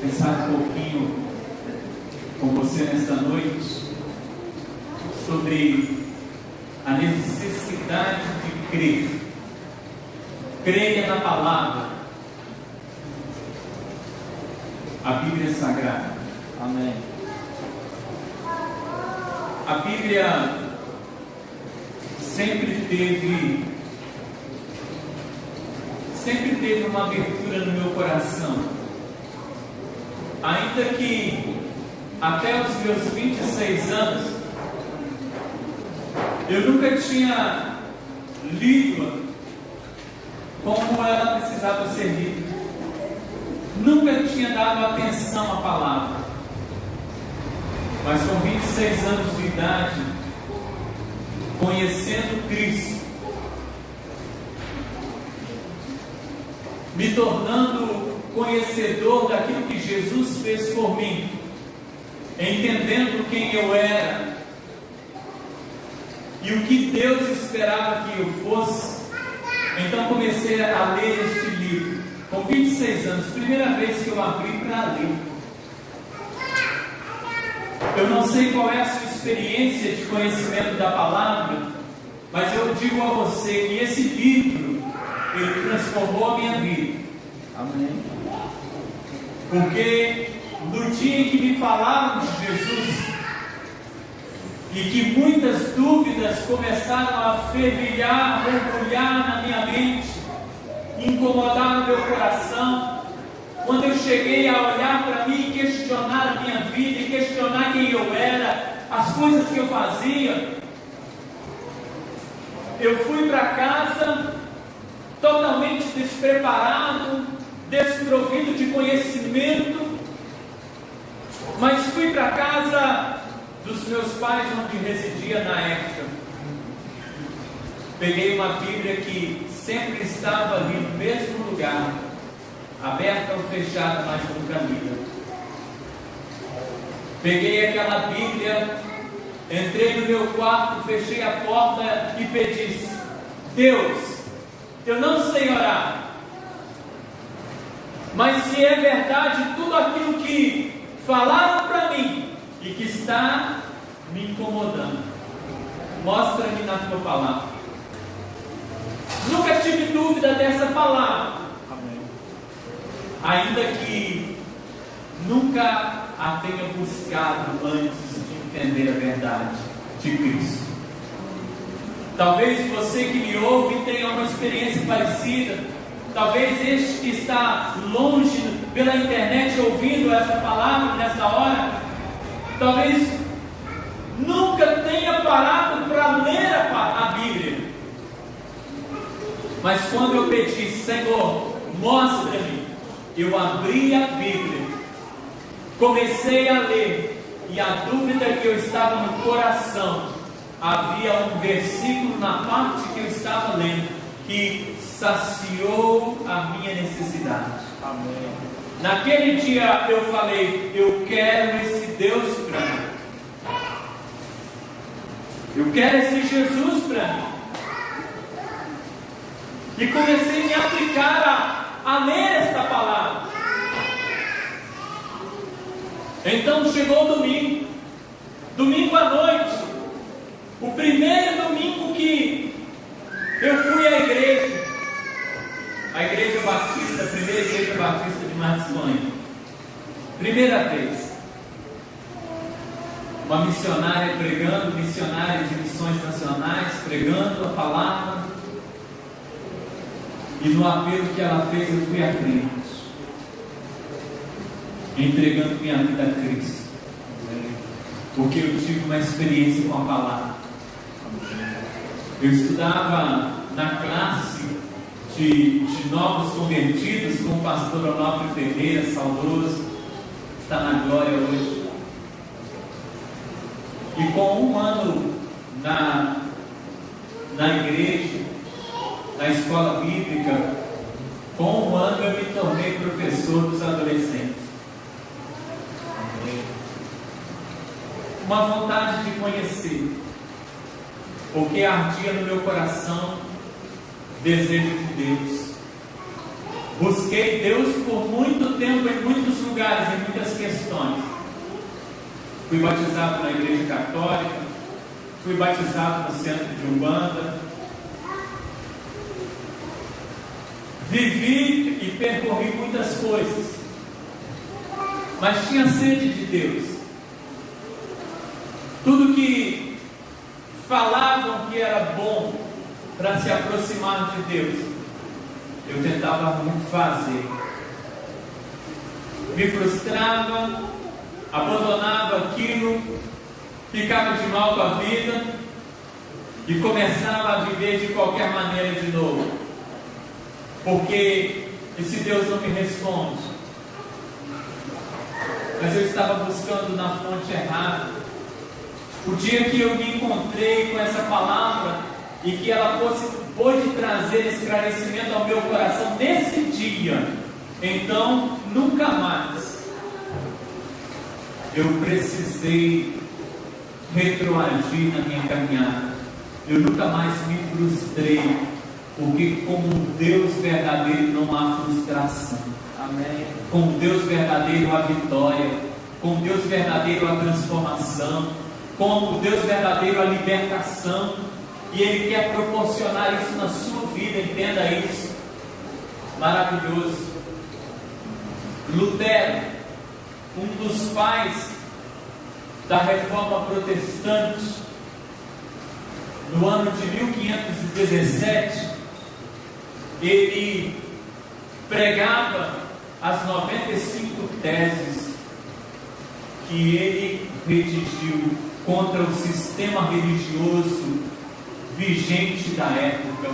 pensar um pouquinho com você nesta noite sobre a necessidade de crer. Creia na palavra, a Bíblia Sagrada. Amém. A Bíblia sempre teve uma abertura no meu coração, ainda que até os meus 26 anos eu nunca tinha lido como ela precisava ser lida, nunca tinha dado atenção à palavra, mas com 26 anos de idade, conhecendo Cristo, me tornando conhecedor daquilo que Jesus fez por mim, entendendo quem eu era e o que Deus esperava que eu fosse, então comecei a ler este livro. Com 26 anos, primeira vez que eu abri para ler. Eu não sei qual é a sua experiência de conhecimento da palavra, mas eu digo a você que esse livro, ele transformou a minha vida. Amém. Porque no dia em que me falaram de Jesus, e que muitas dúvidas começaram a fervilhar, borbulhar na minha mente, incomodar o meu coração, quando eu cheguei a olhar para mim e questionar a minha vida, e questionar quem eu era, as coisas que eu fazia, eu fui para casa totalmente despreparado, desprovido de conhecimento, mas fui para casa dos meus pais, onde residia na época. Peguei uma Bíblia que sempre estava ali no mesmo lugar, aberta ou fechada, mas nunca lida. Peguei aquela Bíblia, entrei no meu quarto, fechei a porta e pedi: Deus, eu não sei orar, mas se é verdade tudo aquilo que falaram para mim e que está me incomodando, mostra-me na tua palavra. Nunca tive dúvida dessa palavra. Amém. Ainda que nunca a tenha buscado antes de entender a verdade de Cristo. Talvez você que me ouve tenha uma experiência parecida. Talvez este que está longe pela internet ouvindo essa palavra nessa hora, talvez nunca tenha parado para ler a Bíblia. Mas quando eu pedi: Senhor, mostra-me, eu abri a Bíblia, comecei a ler, e a dúvida que eu estava no coração, havia um versículo na parte que eu estava lendo que saciou a minha necessidade. Amém. Naquele dia eu falei: eu quero esse Deus para mim, eu quero esse Jesus para mim. E comecei a me aplicar a ler esta palavra. Então chegou o domingo à noite, o primeiro domingo que eu fui à igreja, a igreja batista, a primeira igreja batista de Marções, primeira vez, uma missionária pregando, missionária de missões nacionais, pregando a palavra, e no apelo que ela fez eu fui à frente, entregando minha vida a Cristo, porque eu tive uma experiência com a palavra. Eu estudava na classe de novos convertidos com o pastor Onofre Ferreira, saudoso, está na glória hoje. E com um ano na igreja, na escola bíblica, com um ano eu me tornei professor dos adolescentes. Uma vontade de conhecer, porque ardia no meu coração desejo de Deus. Busquei Deus por muito tempo em muitos lugares. lugares, em muitas questões. Fui batizado na igreja católica, fui batizado no centro de Umbanda, vivi e percorri muitas coisas, mas tinha sede de Deus. Tudo que falavam que era bom para se aproximar de Deus, eu tentava muito fazer. Me frustrava, abandonava aquilo, ficava de mal com a vida e começava a viver de qualquer maneira de novo. Porque esse Deus não me responde. Mas eu estava buscando na fonte errada. O dia que eu me encontrei com essa palavra e que ela pôde trazer esclarecimento ao meu coração nesse dia, então nunca mais eu precisei retroagir na minha caminhada. Eu nunca mais me frustrei, porque com um Deus verdadeiro não há frustração. Amém. Com um Deus verdadeiro há vitória. Com um Deus verdadeiro há transformação. Com um Deus verdadeiro há libertação. E Ele quer proporcionar isso na sua vida, entenda isso. Maravilhoso. Lutero, um dos pais da reforma protestante, no ano de 1517, ele pregava as 95 teses que ele redigiu contra o sistema religioso vigente da época.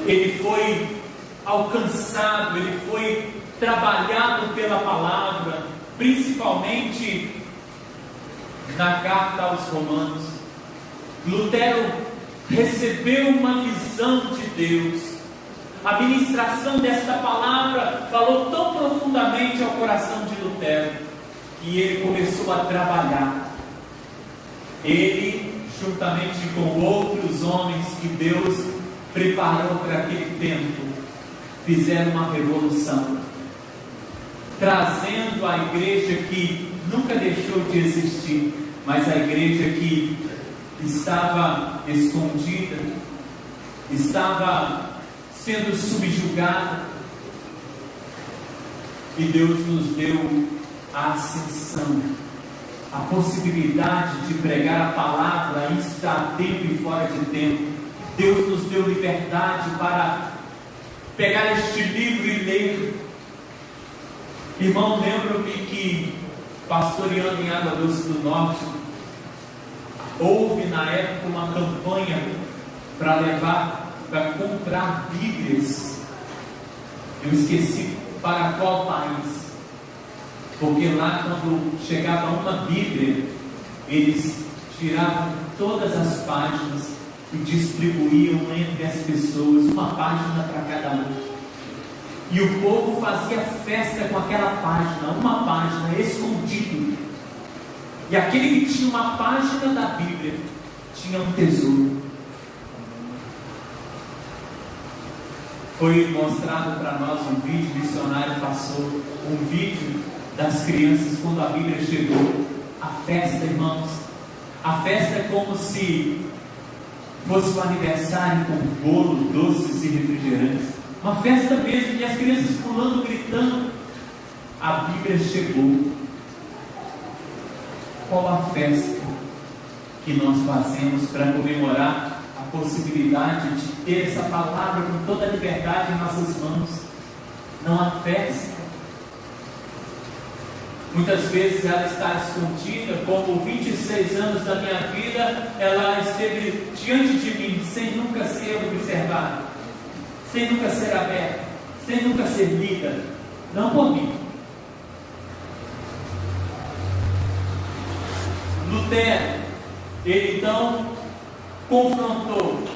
Ele foi alcançado, ele foi trabalhado pela palavra, principalmente na carta aos Romanos. Lutero recebeu uma visão de Deus. A ministração desta palavra falou tão profundamente ao coração de Lutero que ele começou a trabalhar. Ele, juntamente com outros homens que Deus preparou para aquele tempo, fizeram uma revolução, trazendo a igreja que nunca deixou de existir, mas a igreja que estava escondida, estava sendo subjugada, e Deus nos deu a ascensão, a possibilidade de pregar a palavra, isso a tempo e fora de tempo. Deus nos deu liberdade para pegar este livro e ler. Irmão, lembro-me que, pastoreando em Água Doce do Norte, houve na época uma campanha para comprar Bíblias. Eu esqueci para qual país, porque lá, quando chegava uma Bíblia, eles tiravam todas as páginas e distribuíam entre as pessoas, uma página para cada um. E o povo fazia festa com aquela página, uma página, escondido. E aquele que tinha uma página da Bíblia tinha um tesouro. Foi mostrado para nós um vídeo, o missionário passou um vídeo das crianças quando a Bíblia chegou. A festa, irmãos, a festa é como se fosse um aniversário com bolo, doces e refrigerantes. Uma festa mesmo, e as crianças pulando, gritando. A Bíblia chegou. Qual a festa que nós fazemos para comemorar a possibilidade de ter essa palavra com toda a liberdade em nossas mãos? Não há festa. Muitas vezes ela está escondida, como 26 anos da minha vida, ela esteve diante de mim, sem nunca ser observada, sem nunca ser aberta, sem nunca ser lida, não por mim. Lutero, ele então confrontou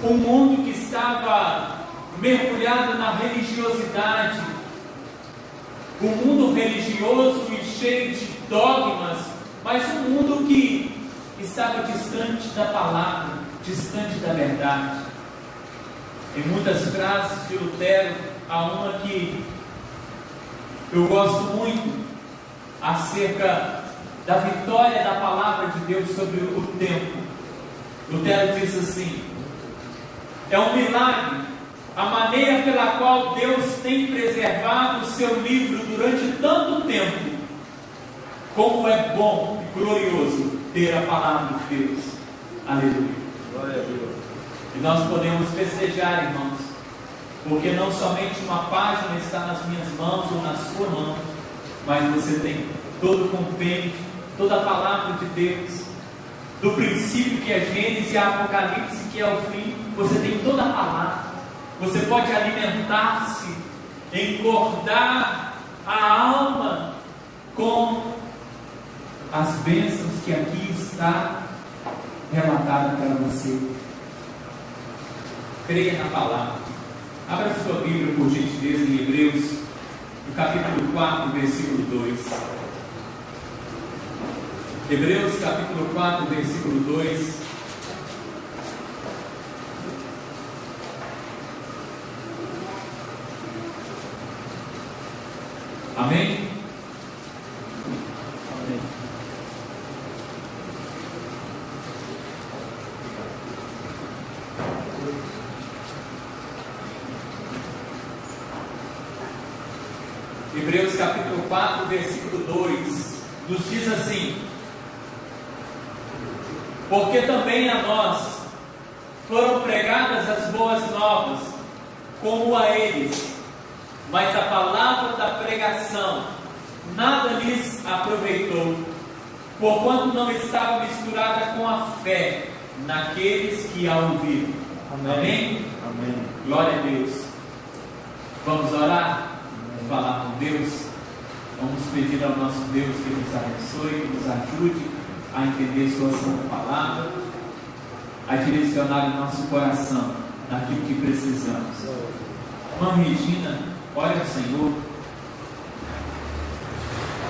um mundo que estava mergulhado na religiosidade, um mundo religioso e cheio de dogmas, mas um mundo que estava distante da palavra, distante da verdade. Em muitas frases de Lutero, há uma que Eu gosto muito acerca da vitória da palavra de Deus sobre o tempo. Lutero diz assim: é um milagre a maneira pela qual Deus tem preservado o seu livro durante tanto tempo. Como é bom e glorioso ter a palavra de Deus. Aleluia. Glória a Deus. E nós podemos festejar, irmãos, porque não somente uma página está nas minhas mãos ou na sua mão, mas você tem todo o compêndio, toda a palavra de Deus, do princípio que é Gênesis e Apocalipse que é o fim. Você tem toda a palavra. Você pode alimentar-se, engordar a alma com as bênçãos que aqui está relatada para você. Creia na palavra. Abra sua Bíblia, por gentileza, em Hebreus, no capítulo 4, versículo 2. Hebreus, capítulo 4, versículo 2. Amém? Amém. Hebreus capítulo 4, versículo 2, nos diz assim: porque também a nós foram pregadas as boas novas, como a eles, mas a palavra da pregação nada lhes aproveitou, porquanto não estava misturada com a fé naqueles que a ouviram. Amém? Amém. Glória a Deus. Vamos orar? Falar com Deus. Vamos pedir ao nosso Deus que nos abençoe, que nos ajude a entender sua santa palavra, a direcionar o nosso coração naquilo que precisamos. Irmã Regina, ore ao Senhor.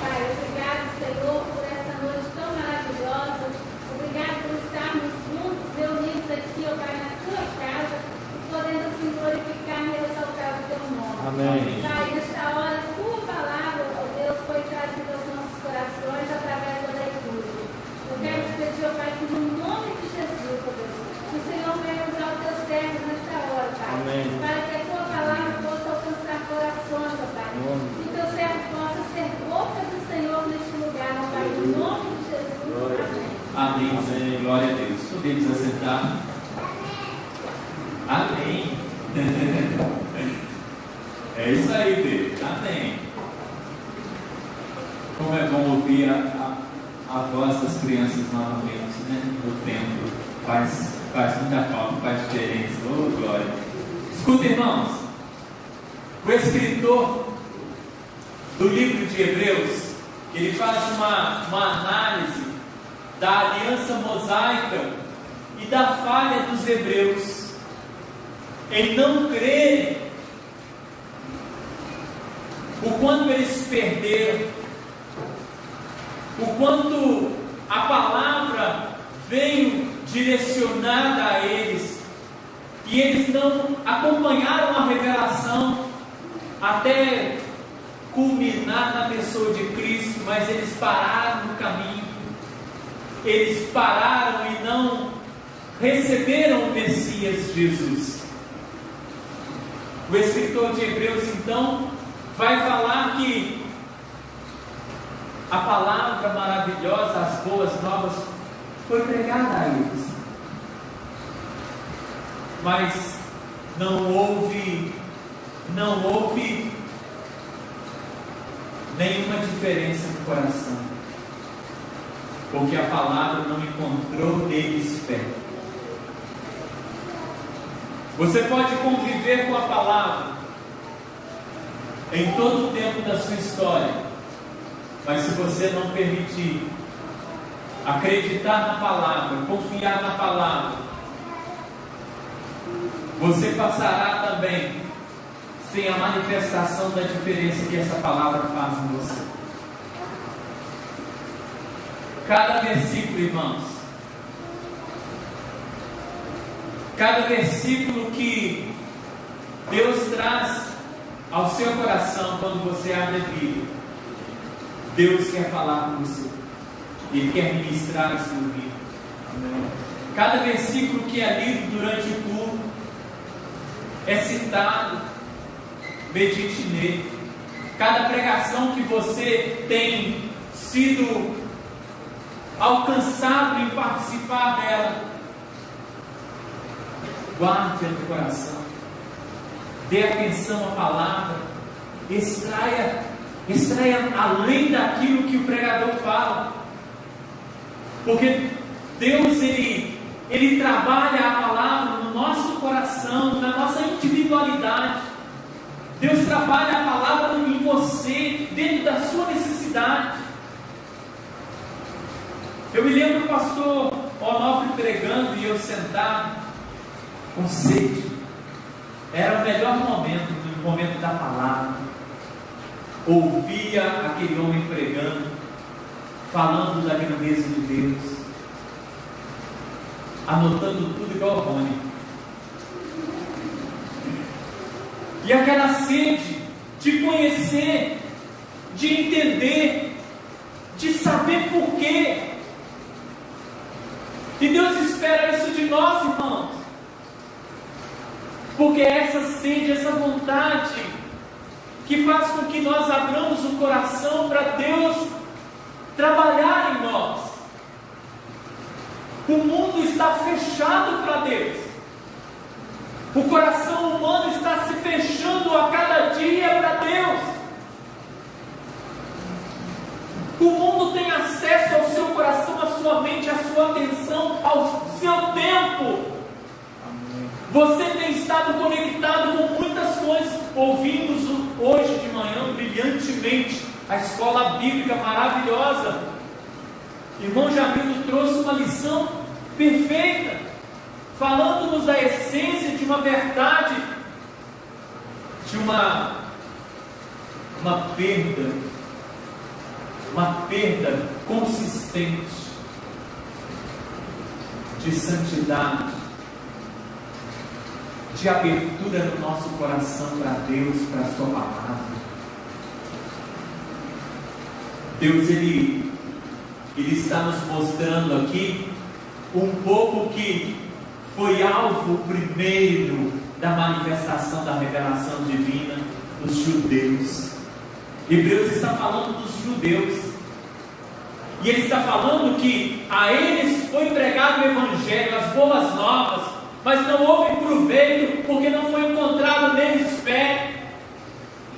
Pai, obrigado, Senhor, por essa noite tão maravilhosa. Obrigado por estarmos juntos, reunidos aqui, ó Pai, na tua casa, podendo assim glorificar e exaltar o teu nome. Amém. Pai, nesta hora, a tua palavra, ó Deus, foi trazida aos nossos corações através da leitura. Eu quero te pedir, ó Pai, que no nome de Jesus, ó Deus, que o Senhor venha usar o teu servo nesta hora, Pai. Amém. Para que a tua palavra possa alcançar corações, ó Pai. Que o teu servo possa ser boca do Senhor neste lugar, ó Pai. No nome de Jesus. Amém. Amém. Amém. Glória a Deus. Podemos assentar. Amém. É isso aí, Pedro. Amém. Como é bom ouvir a voz das crianças novamente, né? No templo. Faz muita falta, faz diferença. Oh, glória. Escuta, irmãos. O escritor do livro de Hebreus, ele faz uma análise da aliança mosaica e da falha dos hebreus em não crerem, o quanto eles perderam, o quanto a palavra veio direcionada a eles, e eles não acompanharam a revelação até culminar na pessoa de Cristo, mas eles pararam no caminho, eles pararam e não receberam o Messias Jesus. O escritor de Hebreus então vai falar que a palavra maravilhosa, as boas novas, foi pregada a eles, mas não houve nenhuma diferença no coração, porque a palavra não encontrou neles fé. Você pode conviver com a palavra em todo o tempo da sua história, mas se você não permitir acreditar na palavra, confiar na palavra, você passará também sem a manifestação da diferença que essa palavra faz em você. Cada versículo, irmãos, cada versículo que Deus traz ao seu coração quando você abre a Bíblia, Deus quer falar com você. Ele quer ministrar a sua vida. Amém. Cada versículo que é lido durante o culto é citado, medite nele. Cada pregação que você tem sido alcançado em participar dela, guarde no coração, dê atenção à palavra, extraia além daquilo que o pregador fala, porque Deus ele trabalha a palavra no nosso coração, na nossa individualidade. Deus trabalha a palavra em você, dentro da sua necessidade. Eu me lembro do pastor Onofre pregando e eu sentado com sede. Era o melhor momento, o momento da palavra. Ouvia aquele homem pregando, falando da grandeza de Deus, anotando tudo igual a Rony. E aquela sede de conhecer, de entender, de saber por quê. E Deus espera isso de nós, irmãos. Porque é essa sede, essa vontade, que faz com que nós abramos o coração para Deus trabalhar em nós. O mundo está fechado para Deus. O coração humano está se fechando a cada dia para Deus. O mundo tem acesso ao seu coração, à sua mente, à sua atenção, ao seu tempo. Amém. Você tem estado conectado com muitas coisas. Ouvimos hoje de manhã brilhantemente a escola bíblica maravilhosa. Irmão Jamilo trouxe uma lição perfeita, falando-nos da essência de uma verdade, de uma perda consistente de santidade, de abertura no nosso coração para Deus, para a sua palavra. Deus ele está nos mostrando aqui um povo que foi alvo primeiro da manifestação da revelação divina, dos judeus. Hebreus está falando dos judeus, e ele está falando que a eles foi pregado o Evangelho, as boas novas, mas não houve proveito, porque não foi encontrado neles fé.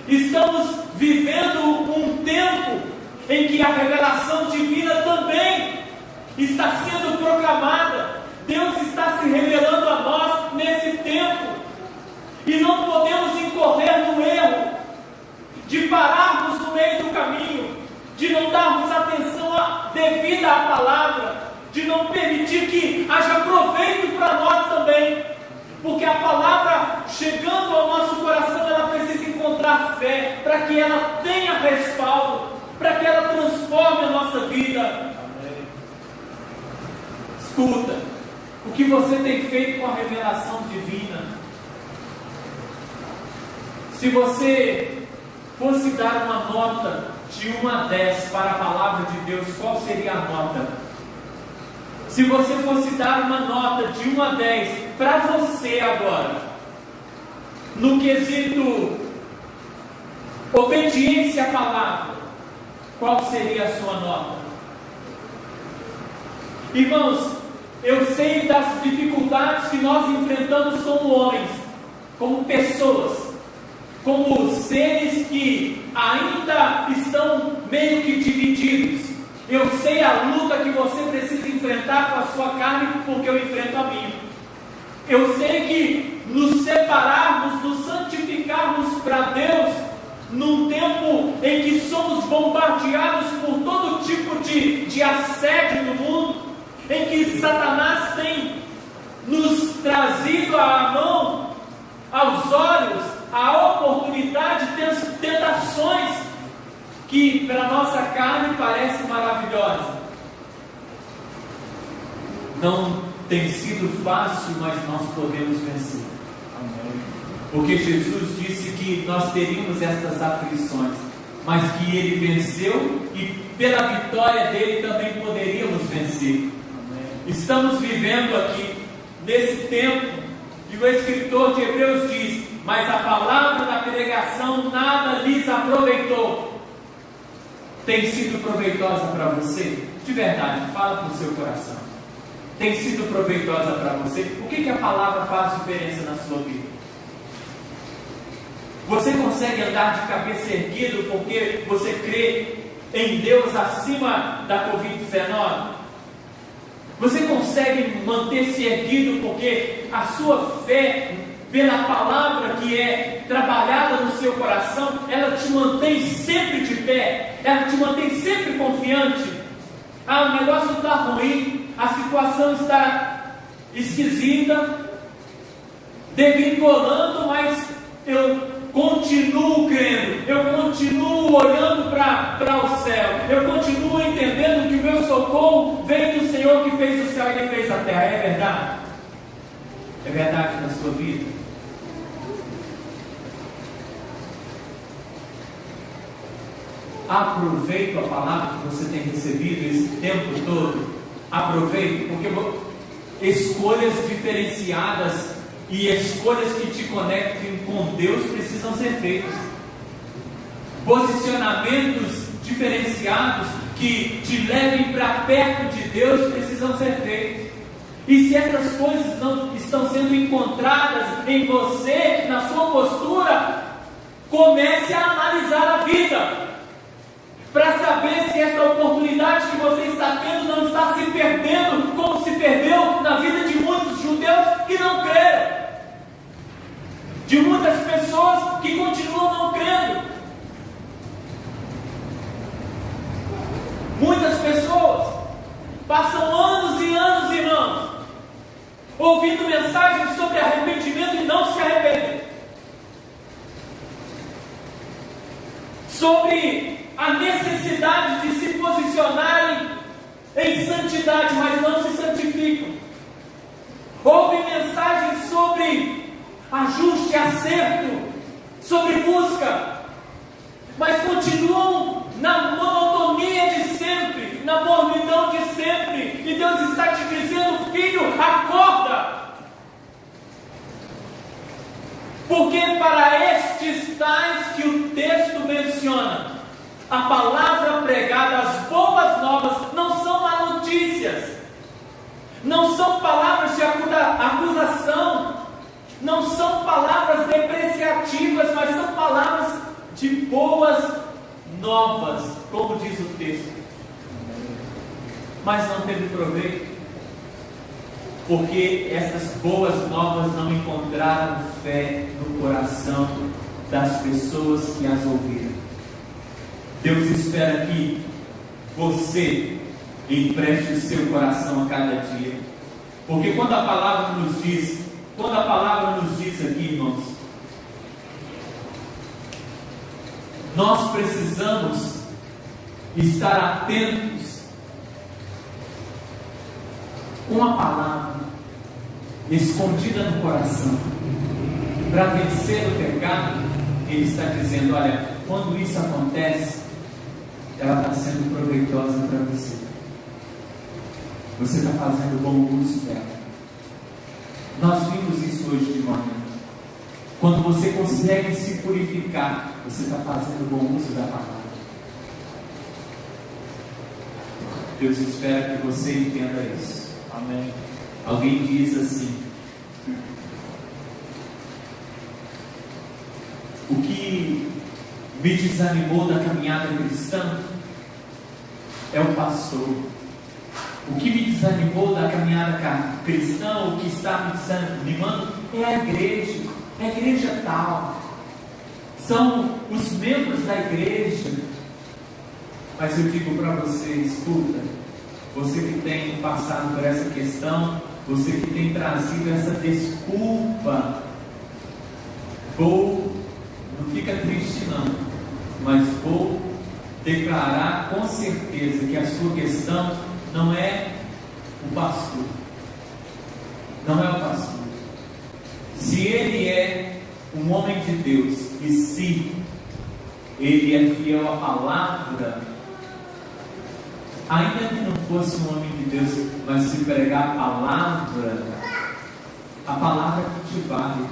Estamos vivendo um tempo em que a revelação divina também está sendo proclamada. Deus está se revelando a nós nesse tempo, e não podemos incorrer no erro de pararmos no meio do caminho, de não darmos atenção devida à palavra, de não permitir que haja proveito para nós também, porque a palavra chegando ao nosso coração, ela precisa encontrar fé, para que ela tenha respaldo, para que ela transforme a nossa vida. Amém. Escuta, o que você tem feito com a revelação divina? Se você fosse dar uma nota de 1 a 10 para a palavra de Deus, qual seria a nota? Se você fosse dar uma nota de 1 a 10 para você agora, no quesito obediência à palavra, qual seria a sua nota? Irmãos, eu sei das dificuldades que nós enfrentamos como homens, como pessoas, como seres que ainda estão meio que divididos. Eu sei a luta que você precisa enfrentar com a sua carne, porque eu enfrento a minha. Eu sei que nos separarmos, nos santificarmos para Deus, num tempo em que somos bombardeados por todo tipo de assédio no mundo, em que Satanás tem nos trazido à mão, aos olhos, a oportunidade, tentações que para a nossa carne parecem maravilhosas. Não tem sido fácil, mas nós podemos vencer. Amém. Porque Jesus disse que nós teríamos estas aflições, mas que Ele venceu e pela vitória dele também poderíamos vencer. Estamos vivendo aqui nesse tempo e o escritor de Hebreus diz: mas a palavra da pregação nada lhes aproveitou. Tem sido proveitosa para você? De verdade, fala para o seu coração. Tem sido proveitosa para você? O que a palavra faz diferença na sua vida? Você consegue andar de cabeça erguida porque você crê em Deus acima da Covid-19? Você consegue manter-se erguido porque a sua fé, pela palavra que é trabalhada no seu coração, ela te mantém sempre de pé, ela te mantém sempre confiante? O negócio está ruim, a situação está esquisita, degringolando, mas eu continuo crendo, eu continuo olhando para o céu, eu continuo entendendo que o meu socorro vem do Senhor que fez o céu e que fez a terra. É verdade? É verdade na sua vida? Aproveite a palavra que você tem recebido esse tempo todo. Aproveite, porque escolhas diferenciadas e escolhas que te conectem com Deus precisam ser feitas. Posicionamentos diferenciados que te levem para perto de Deus precisam ser feitos. E se essas coisas não estão sendo encontradas em você, na sua postura, comece a analisar a vida, para saber se essa oportunidade que você está tendo não está se perdendo, como se perdeu na vida de muitos judeus que não creram, de muitas pessoas que continuam não crendo. Muitas pessoas passam anos e anos, irmãos, ouvindo mensagens sobre arrependimento e não se arrependem, sobre a necessidade de se posicionarem em santidade, mas não se santificam. Ouvem mensagens sobre ajuste, acerto, sobre busca, mas continuam na monotonia de sempre, na mornidão de sempre. E Deus está te dizendo: filho, acorda, porque para estes tais que o texto menciona, a palavra pregada, as boas novas, não são má notícias, não são palavras de acusação, não são palavras depreciativas, mas são palavras de boas novas, como diz o texto. Mas não teve proveito, porque essas boas novas não encontraram fé no coração das pessoas que as ouviram. Deus espera que você empreste o seu coração a cada dia, porque quando a palavra nos diz aqui, irmãos, nós precisamos estar atentos com a palavra escondida no coração para vencer o pecado. Ele está dizendo: olha, quando isso acontece, ela está sendo proveitosa para você. Você está fazendo bom uso dela. Nós vimos isso hoje de manhã. Quando você consegue se purificar, você está fazendo bom uso da palavra. Deus espera que você entenda isso. Amém. Alguém diz assim: o que me desanimou da caminhada cristã é o pastor. O que me desanimou da caminhada cristã, o que está me desanimando é a igreja tal, são os membros da igreja. Mas eu digo para você: escuta, você que tem passado por essa questão, você que tem trazido essa desculpa, não fica triste não, mas vou declarar com certeza que a sua questão não é o pastor. Não é o pastor. Se ele é um homem de Deus, e se ele é fiel à palavra, ainda que não fosse um homem de Deus, mas se pregar a palavra que te vale.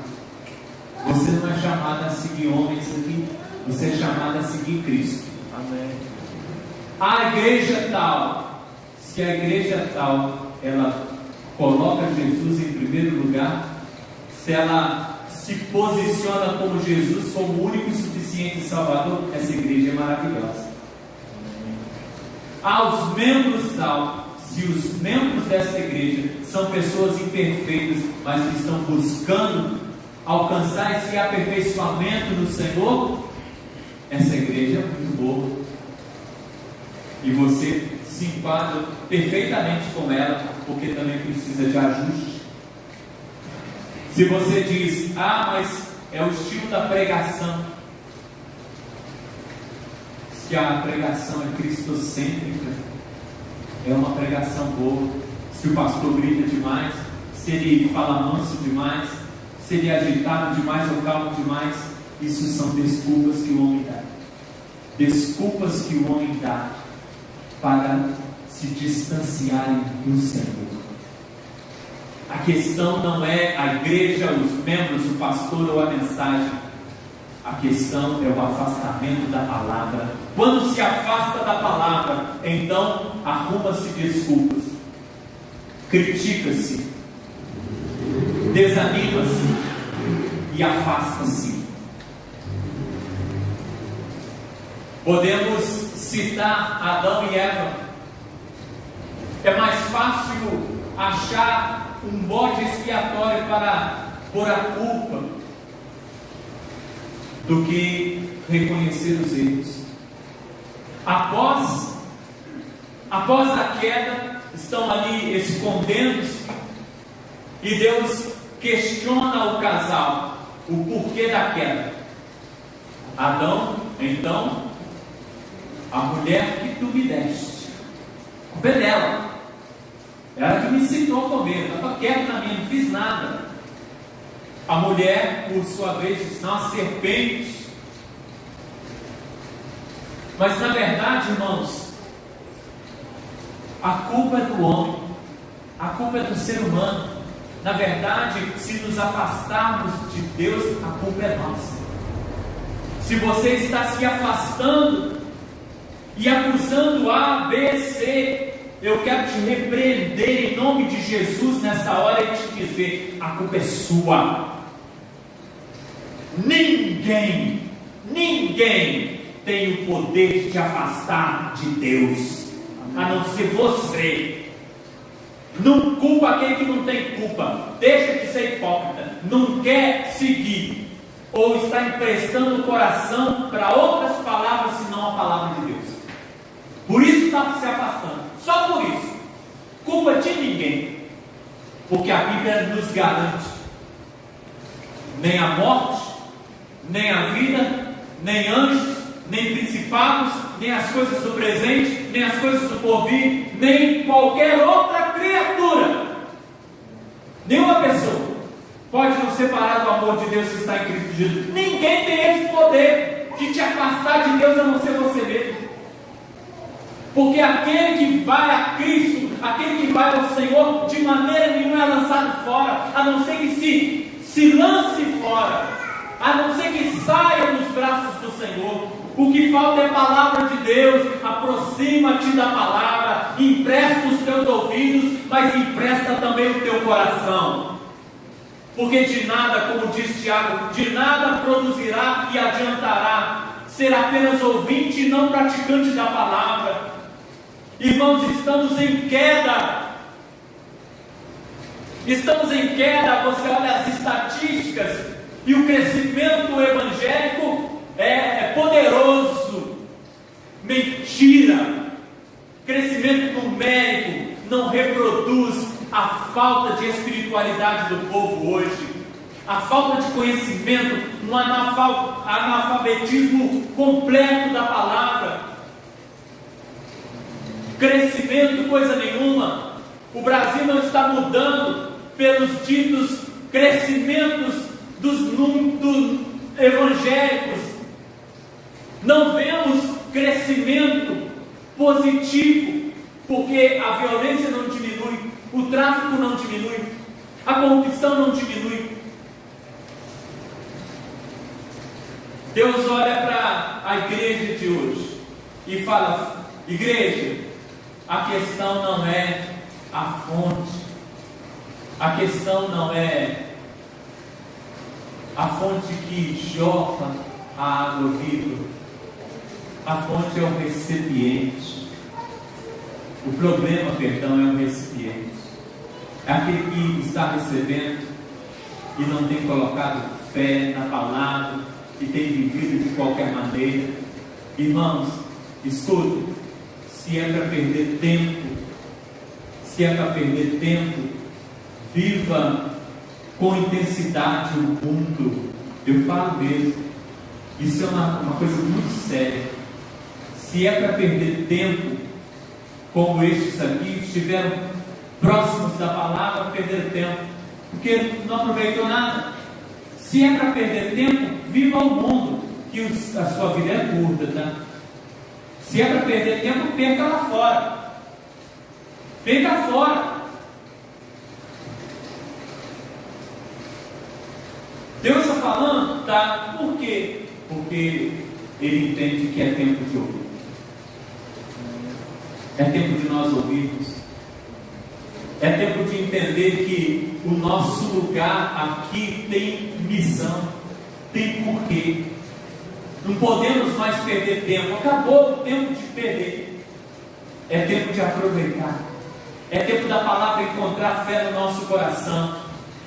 Você não é chamado a seguir homens aqui, você é chamado a seguir Cristo. Amém. A igreja tal, se a igreja tal, ela coloca Jesus em primeiro lugar, se ela se posiciona como Jesus, como o único e suficiente Salvador, essa igreja é maravilhosa. Aos membros tal, se os membros dessa igreja são pessoas imperfeitas, mas que estão buscando alcançar esse aperfeiçoamento no Senhor, essa igreja é muito boa. E você se enquadra perfeitamente com ela, porque também precisa de ajuste. Se você diz, mas é o estilo da pregação, se a pregação é cristocêntrica, é uma pregação boa. Se o pastor grita demais, se ele fala manso demais, se ele é agitado demais ou calmo demais, isso são desculpas que o homem dá. Desculpas que o homem dá para se distanciarem do Senhor. A questão não é a igreja, os membros, o pastor ou a mensagem. A questão é o afastamento da palavra. Quando se afasta da palavra, então arruma-se desculpas, critica-se, desanima-se e afasta-se. Podemos citar Adão e Eva. É mais fácil achar um bode expiatório para pôr a culpa do que reconhecer os erros. Após a queda, estão ali escondendo-se e Deus questiona o casal, o porquê da queda. Adão, então, a mulher que tu me deste, a culpa é dela. Ela que me ensinou a comer, eu estava quieto na minha, não fiz nada. A mulher, por sua vez, diz, não, a serpente. Mas na verdade, irmãos, a culpa é do homem, a culpa é do ser humano. Na verdade, se nos afastarmos de Deus, a culpa é nossa. Se você está se afastando e acusando A, B, C, eu quero te repreender em nome de Jesus nessa hora e te dizer, a culpa é sua. Ninguém tem o poder de te afastar de Deus, a não ser você. Não culpa aquele que não tem culpa. Deixa de ser hipócrita. Não quer seguir ou está emprestando o coração para outras palavras senão a palavra de Deus. Por isso está se afastando. Só por isso. Culpa de ninguém. Porque a Bíblia nos garante: nem a morte, nem a vida, nem anjos, nem principados, nem as coisas do presente, nem as coisas do porvir, nem qualquer outra criatura, nenhuma pessoa pode nos separar do amor de Deus que está em Cristo Jesus. Ninguém tem esse poder de te afastar de Deus a não ser você mesmo. Porque aquele que vai a Cristo, aquele que vai ao Senhor, de maneira nenhuma é lançado fora, a não ser que se lance fora, a não ser que saia dos braços do Senhor. O que falta é a palavra de Deus. Aproxima-te da palavra, empresta os teus ouvidos, mas empresta também o teu coração. Porque de nada, como diz Tiago, de nada produzirá e adiantará ser apenas ouvinte e não praticante da palavra. Irmãos, estamos em queda. Estamos em queda. Você olha as estatísticas e o crescimento evangélico é poderoso. Mentira. Crescimento numérico não reproduz a falta de espiritualidade do povo hoje, a falta de conhecimento, um analfabetismo completo da palavra. Crescimento, coisa nenhuma. O Brasil não está mudando pelos ditos crescimentos dos evangélicos, não vemos crescimento positivo, porque a violência não diminui, o tráfico não diminui, a corrupção não diminui. Deus olha para a igreja de hoje e fala: igreja, a questão não é a fonte, a questão não é a fonte que jorra a água viva, a fonte é o recipiente. O problema, perdão, é o recipiente. É aquele que está recebendo e não tem colocado fé na palavra e tem vivido de qualquer maneira. Irmãos, escuta, se é para perder tempo, viva com intensidade o mundo. Eu falo mesmo, isso é uma coisa muito séria. Se é para perder tempo, como estes aqui estiveram próximos da palavra, perder tempo, porque não aproveitou nada. Se é para perder tempo, viva o mundo, que a sua vida é curta, tá? Se é para perder tempo, perca lá fora. Perca fora. Deus está falando, tá? Por quê? Porque Ele entende que é tempo de ouvir. É tempo de nós ouvirmos. É tempo de entender que o nosso lugar aqui tem missão, tem porquê. Não podemos mais perder tempo. Acabou o tempo de perder. É tempo de aproveitar. É tempo da palavra encontrar fé no nosso coração,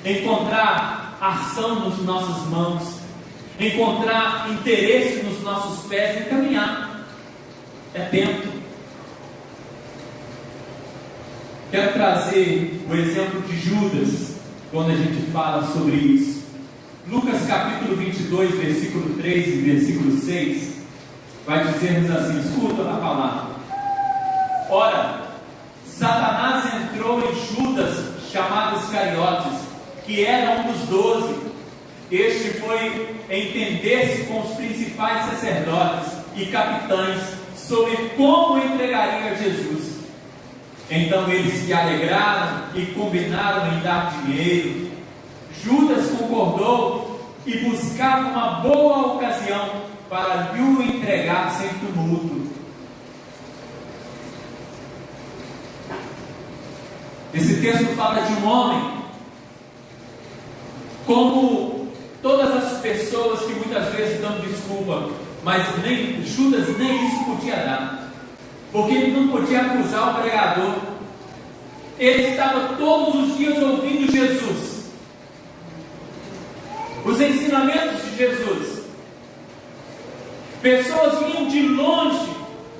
encontrar ação nas nossas mãos, encontrar interesse nos nossos pés e caminhar. É tempo. Quero trazer o exemplo de Judas, quando a gente fala sobre isso. Lucas capítulo 22, versículo 3 e versículo 6, vai dizer-nos assim, escuta a palavra. Ora, Satanás entrou em Judas, chamado Iscariotes, que era um dos 12. Este foi entender-se com os principais sacerdotes e capitães sobre como entregariam a Jesus. Então eles se alegraram e combinaram em dar dinheiro. Judas concordou e buscava uma boa ocasião para lhe o entregar sem tumulto. Esse texto fala de um homem, como todas as pessoas que muitas vezes dão desculpa, mas Judas nem isso podia dar. Porque ele não podia acusar o pregador. Ele estava todos os dias ouvindo Jesus, os ensinamentos de Jesus. Pessoas vinham de longe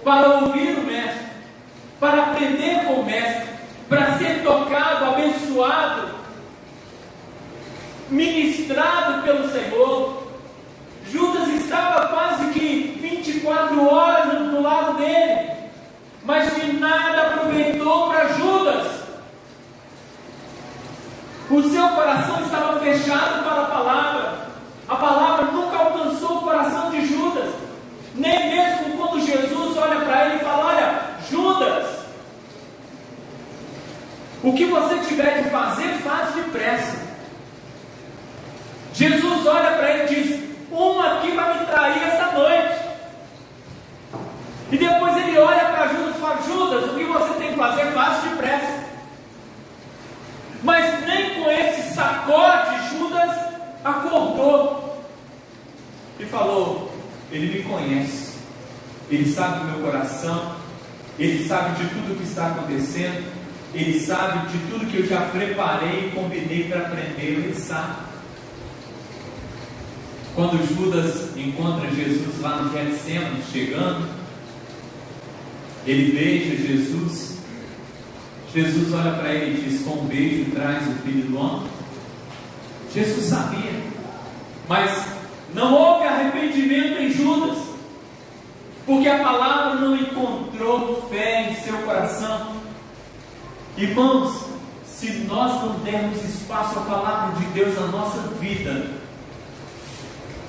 para ouvir o Mestre, para aprender com o Mestre, para ser tocado, abençoado, ministrado pelo Senhor. Judas estava quase que 24 horas do lado dele, mas de nada aproveitou para Judas. O seu coração estava fechado para a palavra. A palavra nunca alcançou o coração de Judas. Nem mesmo quando Jesus olha para ele e fala: olha, Judas, o que você tiver de fazer, faz depressa. Jesus olha para ele e diz: um aqui vai me trair essa noite. E depois ele olha para Judas e fala: Judas, o que você tem que fazer, faz depressa. Mas nem com esse sacode, Judas acordou e falou: ele me conhece, ele sabe do meu coração, ele sabe de tudo que está acontecendo, ele sabe de tudo que eu já preparei e combinei para aprender, ele sabe. Quando Judas encontra Jesus lá no Getsemane, chegando, ele beija Jesus. Jesus olha para ele e diz: com um beijo traz o filho do homem. Jesus sabia, mas não houve arrependimento em Judas, porque a palavra não encontrou fé em seu coração. Irmãos, se nós não dermos espaço à palavra de Deus na nossa vida,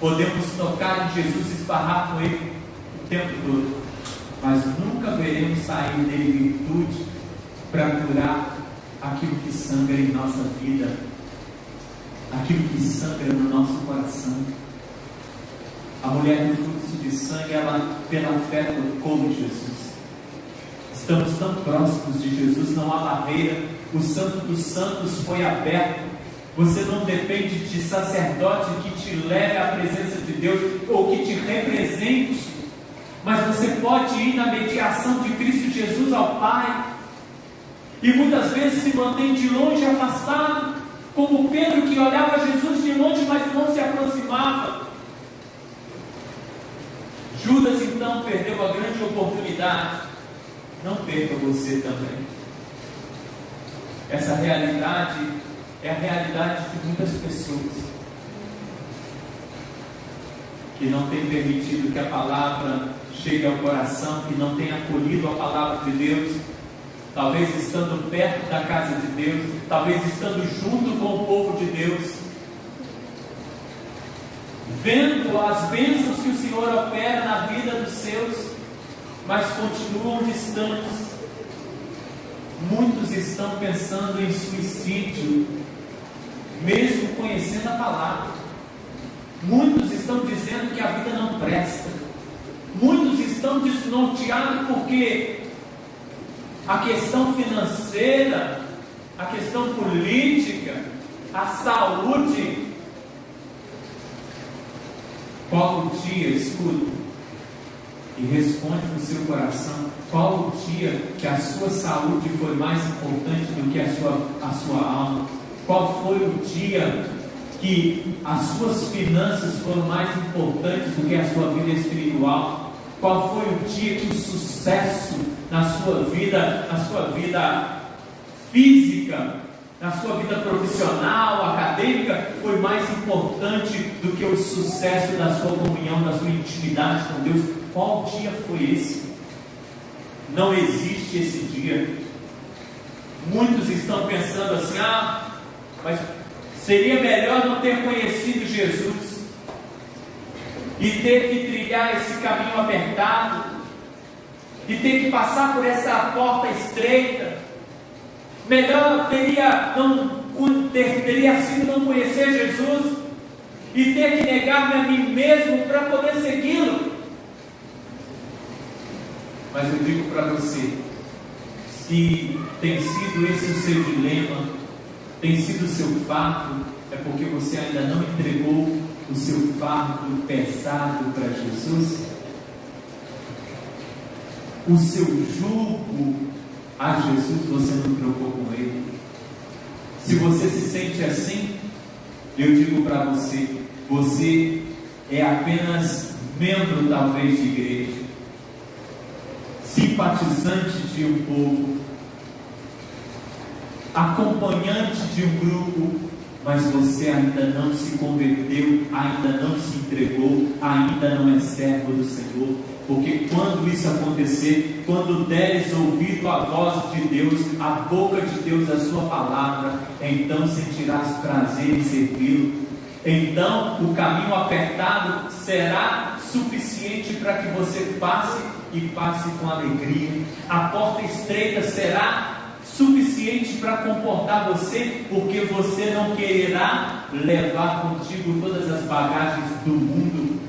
podemos tocar em Jesus e esbarrar com Ele o tempo todo, mas nunca veremos sair dele virtude para curar aquilo que sangra em nossa vida, aquilo que sangra no nosso coração. A mulher do fluxo de sangue, ela pela fé tocou em Jesus. Estamos tão próximos de Jesus, não há barreira. O Santo dos Santos foi aberto. Você não depende de sacerdote que te leve à presença de Deus ou que te represente, mas você pode ir na mediação de Cristo Jesus ao Pai. E muitas vezes se mantém de longe, afastado, como Pedro, que olhava Jesus de longe, mas não se aproximava. Judas então perdeu a grande oportunidade. Não perca você também. Essa realidade é a realidade de muitas pessoas que não têm permitido que a palavra chegue ao coração, que não têm acolhido a palavra de Deus, talvez estando perto da casa de Deus, talvez estando junto com o povo de Deus, vendo as bênçãos que o Senhor opera na vida dos seus, mas continuam distantes. Muitos estão pensando em suicídio, mesmo conhecendo a palavra. Muitos estão dizendo que a vida não presta. Muitos estão desnorteados porque a questão financeira, a questão política, a saúde. Qual o dia, escuta, e responde no seu coração, qual o dia que a sua saúde foi mais importante do que a sua alma? Qual foi o dia que as suas finanças foram mais importantes do que a sua vida espiritual? Qual foi o dia que o sucesso na sua vida física, na sua vida profissional, acadêmica, foi mais importante do que o sucesso da sua comunhão, da sua intimidade com Deus? Qual dia foi esse? Não existe esse dia. Muitos estão pensando assim, mas seria melhor não ter conhecido Jesus e ter que trilhar esse caminho apertado e ter que passar por essa porta estreita. Melhor teria sido não conhecer Jesus e ter que negar-me a mim mesmo para poder segui-lo. Mas eu digo para você, se tem sido esse o seu dilema, tem sido o seu fardo, é porque você ainda não entregou o seu fardo pesado para Jesus. O seu jugo a Jesus você não trocou com Ele. Se você se sente assim, eu digo para você, você é apenas membro talvez de igreja, simpatizante de um povo, acompanhante de um grupo, mas você ainda não se converteu, ainda não se entregou, ainda não é servo do Senhor. Porque quando isso acontecer, quando deres ouvido a voz de Deus, a boca de Deus, a sua palavra, então sentirás prazer em servi-lo. Então o caminho apertado será suficiente para que você passe e passe com alegria. A porta estreita será suficiente para comportar você, porque você não quererá levar contigo todas as bagagens do mundo.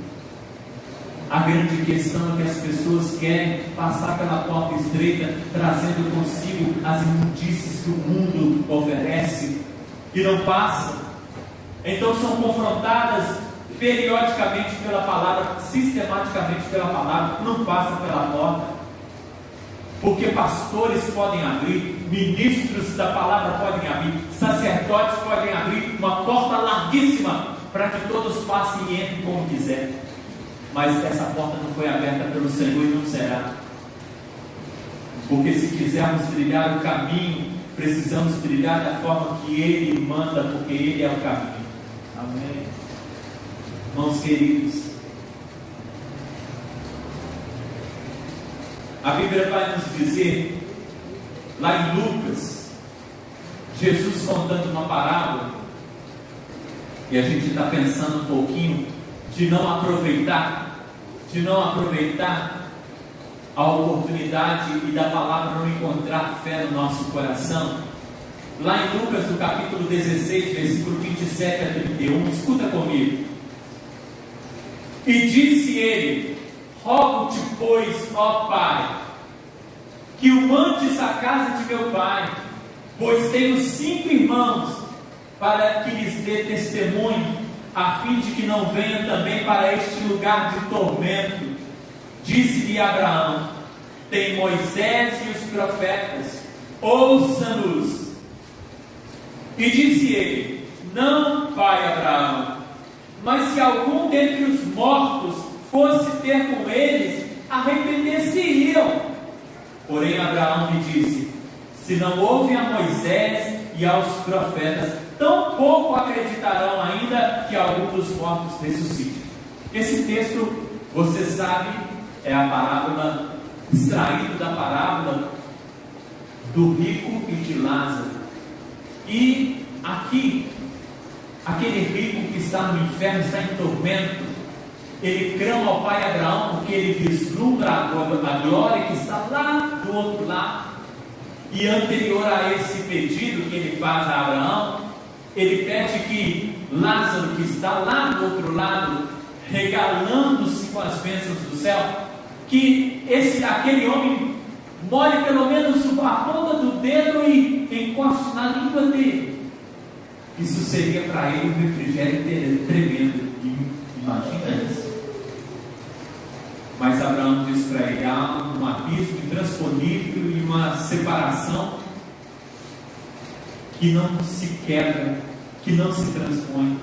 A grande questão é que as pessoas querem passar pela porta estreita, trazendo consigo as imundícies que o mundo oferece, e não passam. Então são confrontadas periodicamente pela palavra, sistematicamente pela palavra, não passam pela porta. Porque pastores podem abrir, ministros da palavra podem abrir, sacerdotes podem abrir uma porta larguíssima para que todos passem e entrem como quiser. Mas essa porta não foi aberta pelo Senhor e não será. Porque se quisermos trilhar o caminho, precisamos trilhar da forma que Ele manda, porque Ele é o caminho. Amém. Irmãos queridos, a Bíblia vai nos dizer, lá em Lucas, Jesus contando uma parábola, e a gente está pensando um pouquinho de não aproveitar a oportunidade e da palavra não encontrar fé no nosso coração. Lá em Lucas, no capítulo 16, versículo 27 a 31, escuta comigo. E disse ele: rogo-te, pois, ó Pai, que o mandes à casa de meu pai, pois tenho 5 irmãos, para que lhes dê testemunho, a fim de que não venham também para este lugar de tormento. Disse-lhe Abraão: tem Moisés e os profetas, ouça-nos. E disse ele: não, pai Abraão, mas se algum dentre os mortos fosse ter com eles, arrepender-se-iam. Porém Abraão lhe disse: se não ouvem a Moisés e aos profetas, tampouco acreditarão ainda que algum dos mortos ressuscite. Esse texto, você sabe, é a parábola, extraído da parábola do rico e de Lázaro. E aqui, aquele rico que está no inferno, está em tormento, ele clama ao pai Abraão, porque ele vislumbra a glória que está lá do outro lado. E anterior a esse pedido que ele faz a Abraão, ele pede que Lázaro, que está lá do outro lado, regalando-se com as bênçãos do céu, que aquele homem molhe pelo menos a ponta do dedo e encoste na língua dele. Isso seria para ele um refrigério tremendo. Imagina isso. Mas Abraão diz para ele: há um abismo intransponível e uma separação que não se quebra, que não se transpõe.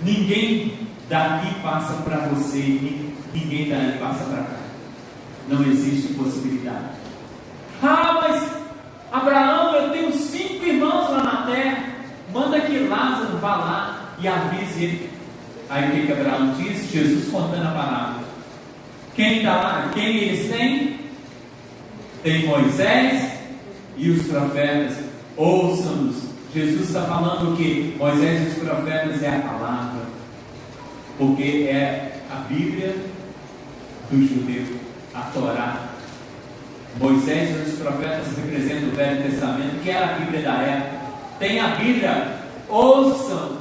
Ninguém daqui passa para você, ninguém dali passa para cá. Não existe possibilidade. Mas Abraão, eu tenho 5 irmãos lá na terra. Manda que Lázaro vá lá e avise ele. Aí o que Abraão diz? Jesus contando a palavra. Quem está lá? Quem eles têm? Tem Moisés e os profetas. Ouçam-nos. Jesus está falando que Moisés e os profetas é a palavra, porque é a Bíblia do judeu, a Torá. Moisés e os profetas representam o Velho Testamento, que era a Bíblia da época. Tem a Bíblia, ouça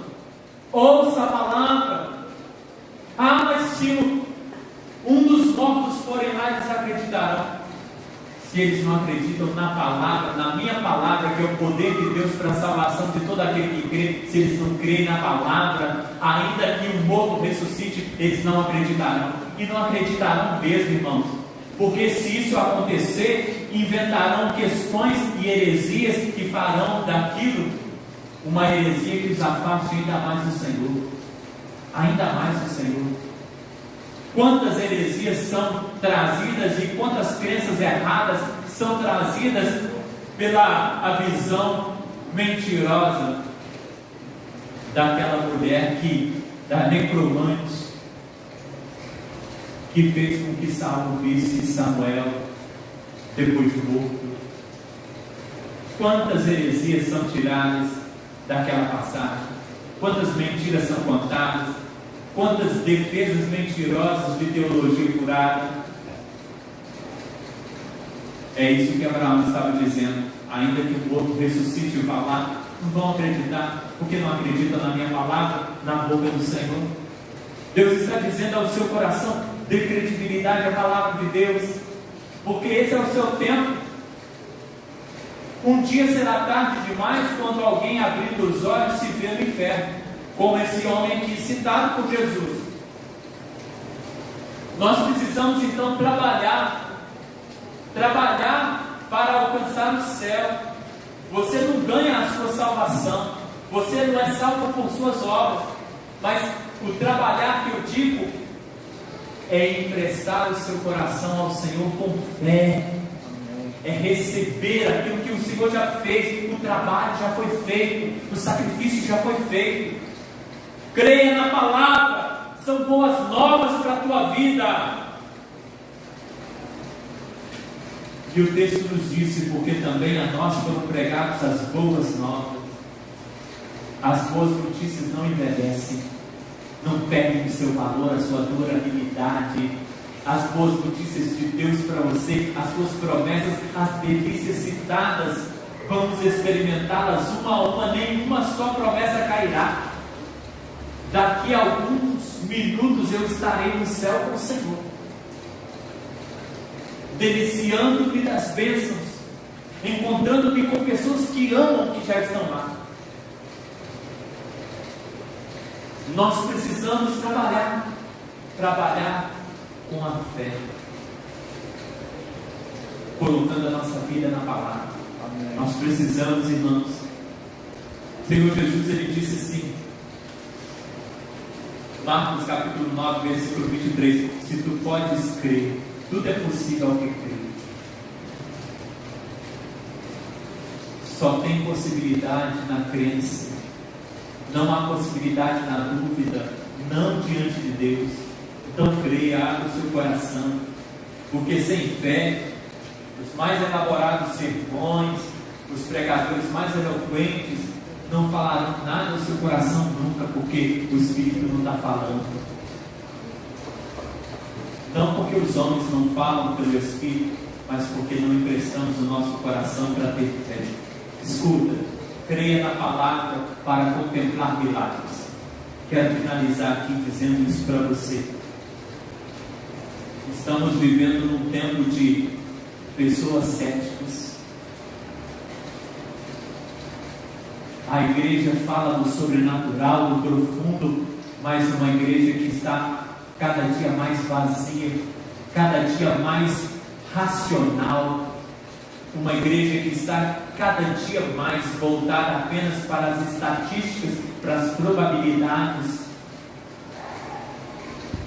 a palavra. Mas se um dos mortos forem lá, eles acreditarão. Se eles não acreditam na palavra, na minha palavra, que é o poder de Deus para a salvação de todo aquele que crê, se eles não creem na palavra, ainda que o morto ressuscite, eles não acreditarão. E não acreditarão mesmo, irmãos, porque se isso acontecer, inventarão questões e heresias que farão daquilo uma heresia que os afaste ainda mais do Senhor. Ainda mais do Senhor. Quantas heresias são trazidas e quantas crenças erradas são trazidas pela visão mentirosa daquela mulher da necromante, que fez com que Saul visse Samuel depois de morto. Quantas heresias são tiradas daquela passagem? Quantas mentiras são contadas? Quantas defesas mentirosas de teologia furada? É isso que Abraão estava dizendo. Ainda que o morto ressuscite e vá lá, não vão acreditar, porque não acreditam na minha palavra, na boca do Senhor. Deus está dizendo ao seu coração: dê credibilidade à palavra de Deus, porque esse é o seu tempo. Um dia será tarde demais quando alguém abrindo os olhos se vê no inferno, como esse homem aqui citado por Jesus. Nós precisamos então trabalhar para alcançar o céu. Você não ganha a sua salvação, você não é salvo por suas obras, mas o trabalhar que eu digo é emprestar o seu coração ao Senhor com fé, é receber aquilo que o Senhor já fez. O trabalho já foi feito, o sacrifício já foi feito. Creia na palavra, são boas novas para a tua vida. E o texto nos disse: porque também a nós foram pregadas as boas novas. As boas notícias não envelhecem. Não perdem o seu valor, a sua durabilidade. As boas notícias de Deus para você, as suas promessas, as delícias citadas, vamos experimentá-las uma a uma, nenhuma só promessa cairá. Daqui a alguns minutos eu estarei no céu com o Senhor, deliciando-me das bênçãos, encontrando-me com pessoas que amam, que já estão lá. Nós precisamos trabalhar com a fé, colocando a nossa vida na palavra. Amém. Nós precisamos, irmãos. O Senhor Jesus, Ele disse assim, Marcos capítulo 9, versículo 23, se tu podes crer, tudo é possível ao que crê. Só tem possibilidade na crença, não há possibilidade na dúvida, não diante de Deus. Então creia, abra o seu coração, porque sem fé, os mais elaborados sermões, os pregadores mais eloquentes, não falarão nada no seu coração nunca, porque o Espírito não está falando. Não porque os homens não falam pelo Espírito, mas porque não emprestamos o nosso coração para ter fé. Escuta, creia na palavra para contemplar milagres. Quero finalizar aqui dizendo isso para você. Estamos vivendo num tempo de pessoas céticas. A igreja fala do sobrenatural, do profundo, mas uma igreja que está cada dia mais vazia, cada dia mais racional, uma igreja que está cada dia mais voltada apenas para as estatísticas, para as probabilidades,